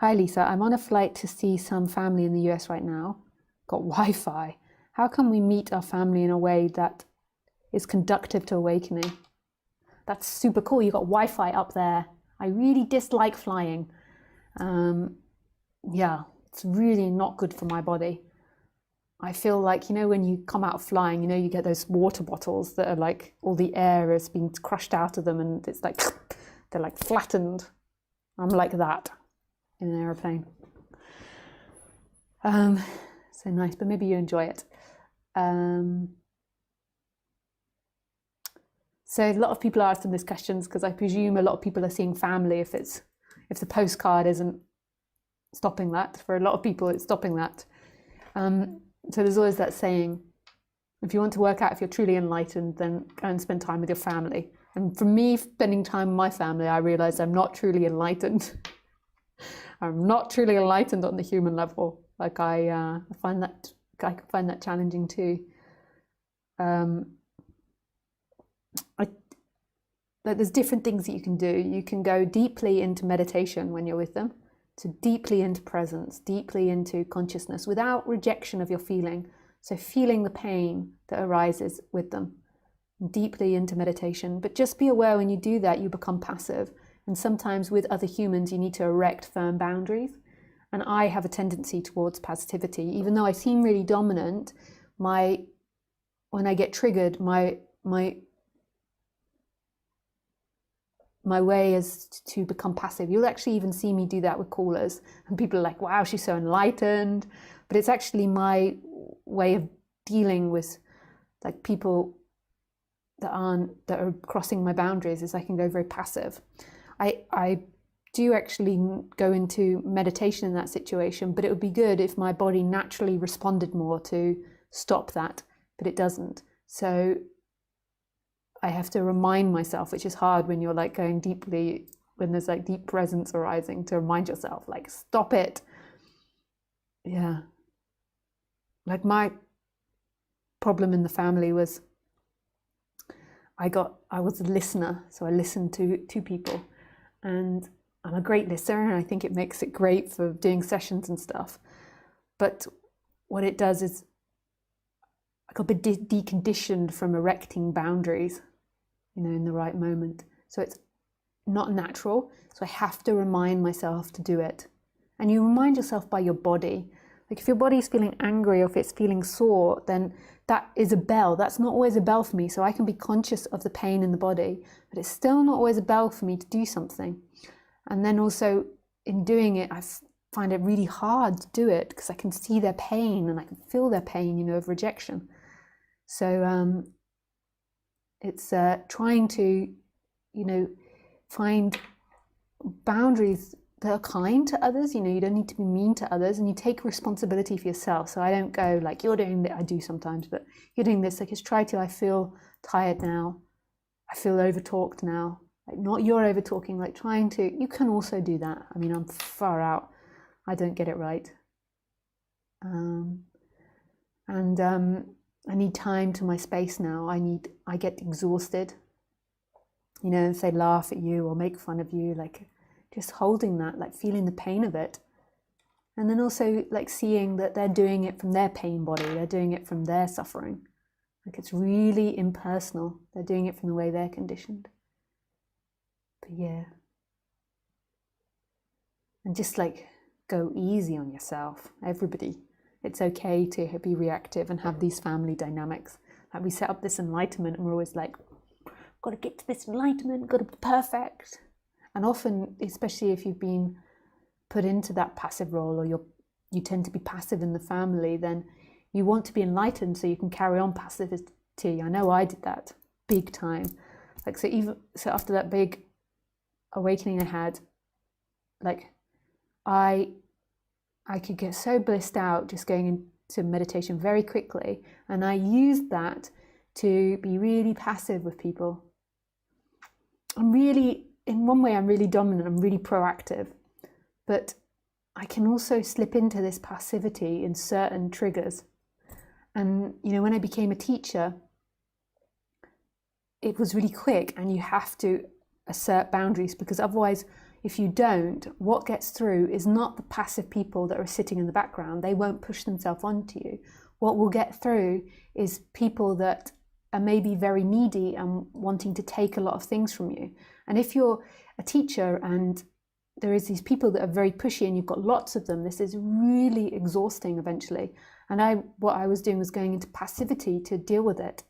Hi Lisa, I'm on a flight to see some family in the US right now. Got Wi-Fi. How can we meet our family in a way that is conductive to awakening? That's super cool. You got Wi-Fi up there. I really dislike flying. Yeah, it's really not good for my body. I feel like, you know, when you come out of flying, you know, you get those water bottles that are like, all the air has been crushed out of them and it's like, they're like flattened. I'm like that in an aeroplane. So nice, but maybe you enjoy it. So a lot of people are asking these questions because I presume a lot of people are seeing family if the postcard isn't stopping that. For a lot of people, it's stopping that. So there's always that saying, if you want to work out if you're truly enlightened, then go and spend time with your family. And for me, spending time with my family, I realized I'm not truly enlightened. I'm not truly enlightened on the human level. Like I find that challenging too. Like there's different things that you can do. You can go deeply into meditation when you're with them, so deeply into presence, deeply into consciousness without rejection of your feeling. So feeling the pain that arises with them, deeply into meditation. But just be aware when you do that, you become passive. And sometimes with other humans, you need to erect firm boundaries. And I have a tendency towards passivity. Even though I seem really dominant, when I get triggered, my way is to become passive. You'll actually even see me do that with callers. And people are like, wow, she's so enlightened. But it's actually my way of dealing with like people that are crossing my boundaries, is I can go very passive. I do actually go into meditation in that situation, but it would be good if my body naturally responded more to stop that, but it doesn't. So I have to remind myself, which is hard when you're like going deeply, when there's like deep presence arising, to remind yourself, like, stop it. Yeah. Like my problem in the family was I was a listener. So I listened to people, and I'm a great listener, and I think it makes it great for doing sessions and stuff. But what it does is I got a bit deconditioned from erecting boundaries, you know, in the right moment. So it's not natural. So I have to remind myself to do it. And you remind yourself by your body. Like if your body is feeling angry or if it's feeling sore, then that is a bell. That's not always a bell for me. So I can be conscious of the pain in the body, but it's still not always a bell for me to do something. And then also in doing it, I find it really hard to do it because I can see their pain and I can feel their pain, you know, of rejection. So it's trying to, you know, find boundaries that are kind to others. You know, you don't need to be mean to others, and you take responsibility for yourself. So I don't go like, you're doing that. I do sometimes, but you're doing this. Like, just try to, I feel tired now. I feel over talked now. Like, not you're over talking, like trying to, you can also do that. I mean, I'm far out. I don't get it right. I need time to my space now. I get exhausted, you know, if they laugh at you or make fun of you, like just holding that, like feeling the pain of it. And then also like seeing that they're doing it from their pain body. They're doing it from their suffering. Like it's really impersonal. They're doing it from the way they're conditioned. But yeah. And just like go easy on yourself, everybody. It's okay to be reactive and have these family dynamics. Like we set up this enlightenment and we're always like, got to get to this enlightenment, got to be perfect. And often, especially if you've been put into that passive role, or you tend to be passive in the family, then you want to be enlightened so you can carry on passivity. I know I did that big time. Like so after that big awakening I had, like I could get so blissed out just going into meditation very quickly. And I used that to be really passive with people. In one way, I'm really dominant, I'm really proactive. But I can also slip into this passivity in certain triggers. And, you know, when I became a teacher, it was really quick, and you have to assert boundaries because otherwise if you don't, what gets through is not the passive people that are sitting in the background. They won't push themselves onto you. What will get through is people that are maybe very needy and wanting to take a lot of things from you. And if you're a teacher and there is these people that are very pushy and you've got lots of them, this is really exhausting eventually. And what I was doing was going into passivity to deal with it.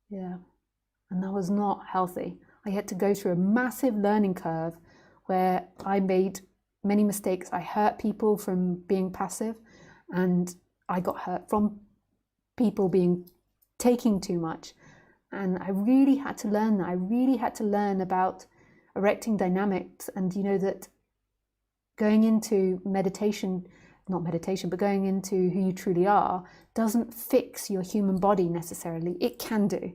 Yeah. And that was not healthy. I had to go through a massive learning curve where I made many mistakes. I hurt people from being passive, and I got hurt from people taking too much. And I really had to learn that. I really had to learn about erecting dynamics, and that going into meditation, not meditation, but going into who you truly are doesn't fix your human body necessarily. It can do,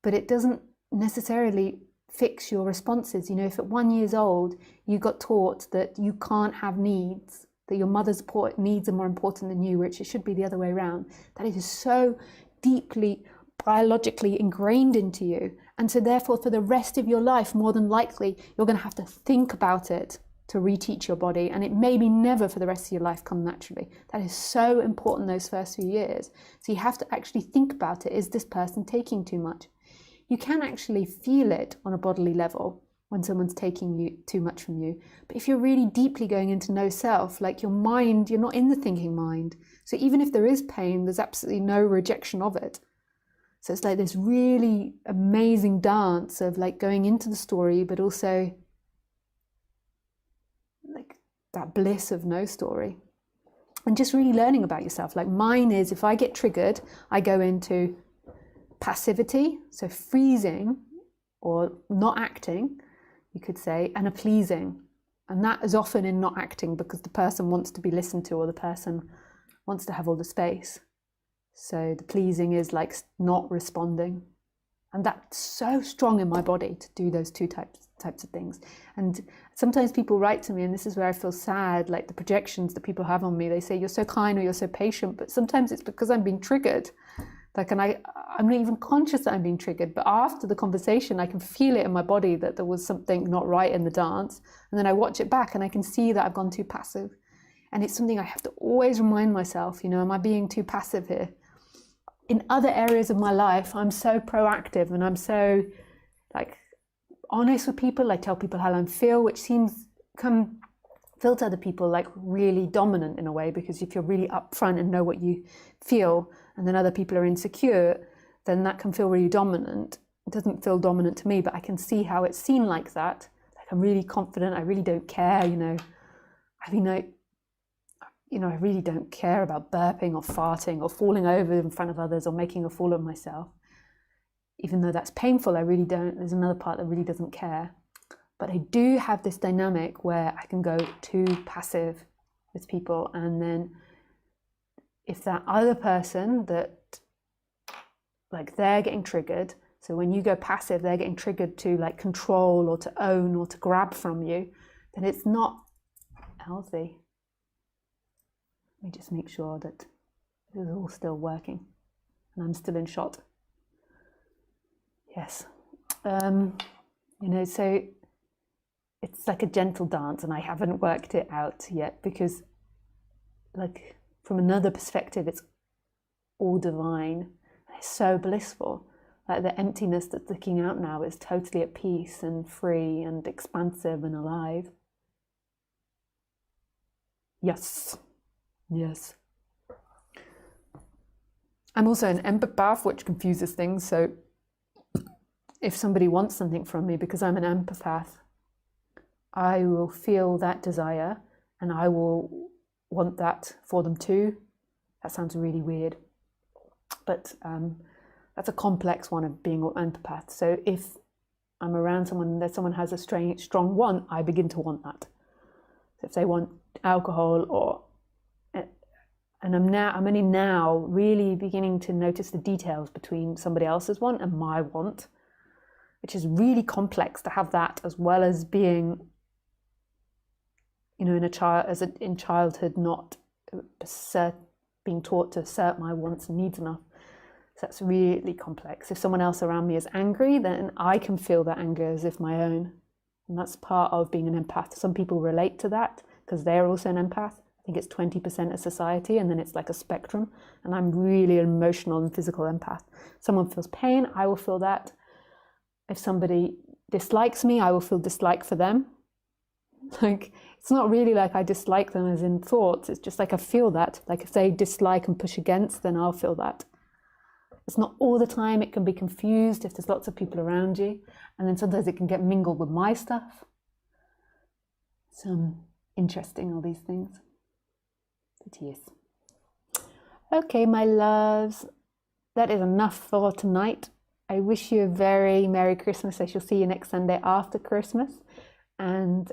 but it doesn't necessarily fix your responses. If at 1 year old you got taught that you can't have needs, that your mother's needs are more important than you, which it should be the other way around, that is so deeply biologically ingrained into you. And so therefore for the rest of your life, more than likely, you're going to have to think about it to reteach your body, and it maybe never for the rest of your life come naturally. That is so important those first few years. So you have to actually think about it. Is this person taking too much? You can actually feel it on a bodily level when someone's taking too much from you. But if you're really deeply going into no self, like your mind, you're not in the thinking mind. So even if there is pain, there's absolutely no rejection of it. So it's like this really amazing dance of like going into the story, but also like that bliss of no story. And just really learning about yourself. Like mine is, if I get triggered, I go into passivity, so freezing or not acting, you could say, and a pleasing. And that is often in not acting because the person wants to be listened to, or the person wants to have all the space. So the pleasing is like not responding. And that's so strong in my body to do those two types of things. And sometimes people write to me, and this is where I feel sad, like the projections that people have on me. They say, you're so kind or you're so patient, but sometimes it's because I'm being triggered. Like, and I'm not even conscious that I'm being triggered, but after the conversation, I can feel it in my body that there was something not right in the dance. And then I watch it back and I can see that I've gone too passive. And it's something I have to always remind myself, am I being too passive here? In other areas of my life, I'm so proactive and I'm so like honest with people. I tell people how I feel, which seems feel to other people like really dominant in a way, because if you're really upfront and know what you feel, and then other people are insecure, then that can feel really dominant. It doesn't feel dominant to me, but I can see how it's seen like that. Like I'm really confident, I really don't care, I really don't care about burping or farting or falling over in front of others or making a fool of myself. Even though that's painful, I really don't. There's another part that really doesn't care. But I do have this dynamic where I can go too passive with people, and then if that other person that like they're getting triggered, so when you go passive, they're getting triggered to like control or to own or to grab from you, then it's not healthy. Let me just make sure that this is all still working and I'm still in shot. Yes. So it's like a gentle dance, and I haven't worked it out yet because like from another perspective, it's all divine. It's so blissful. Like the emptiness that's looking out now is totally at peace and free and expansive and alive. Yes. Yes. I'm also an empath, which confuses things. So if somebody wants something from me, because I'm an empath, I will feel that desire and I will want that for them too. That sounds really weird, but that's a complex one of being an empath. So if I'm around someone that someone has a strong want, I begin to want that. So if they want alcohol and I'm only now really beginning to notice the details between somebody else's want and my want, which is really complex to have that, as well as being, in childhood, not being taught to assert my wants and needs enough. So that's really complex. If someone else around me is angry, then I can feel that anger as if my own. And that's part of being an empath. Some people relate to that because they're also an empath. I think it's 20% of society, and then it's like a spectrum. And I'm really an emotional and physical empath. Someone feels pain, I will feel that. If somebody dislikes me, I will feel dislike for them. Like, it's not really like I dislike them as in thoughts. It's just like I feel that. Like if they dislike and push against, then I'll feel that. It's not all the time. It can be confused if there's lots of people around you. And then sometimes it can get mingled with my stuff. So interesting, all these things. But yes. Okay, my loves. That is enough for tonight. I wish you a very Merry Christmas. I shall see you next Sunday after Christmas. And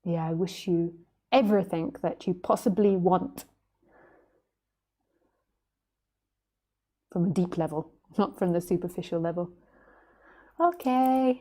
yeah, I wish you everything that you possibly want. From a deep level, not from the superficial level. Okay.